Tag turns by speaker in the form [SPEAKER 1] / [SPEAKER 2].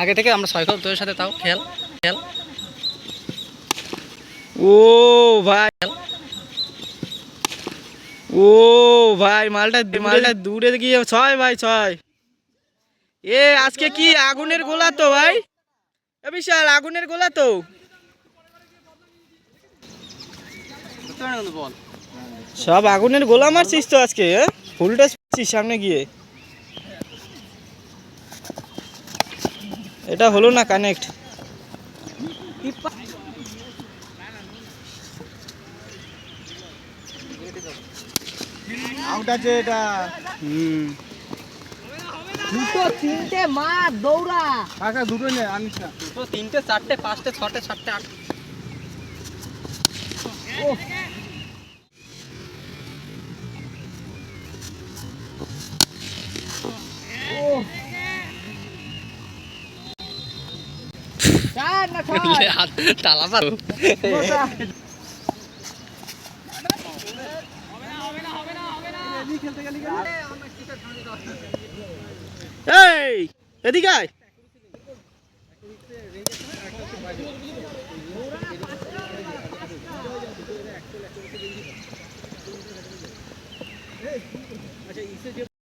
[SPEAKER 1] আগে থেকে আমরা 6 তোর সাথে তাও খেল খেল। ও ভাই, ও ভাই মালটা দূরে গিয়ে 6 ভাই 6। এ আজকে কি আগুনের গোলা তো ভাই, এ বিশাল আগুনের গোলা তো। সব আগুনের গোলা মারছিস তো আজকে, ফুলটা সামনে গিয়ে। এটা হলো না কানেক্ট।
[SPEAKER 2] আউট আছে এটা।
[SPEAKER 3] দুটো তিনটে মার দৌড়া
[SPEAKER 2] কাকা দুটো নে, আনিস না।
[SPEAKER 1] দুটো তিনটে চারটে পাঁচটে ছটে সাতটে আট।
[SPEAKER 3] চার না ছয়
[SPEAKER 1] তালা পারো। এই এদিকে আয়।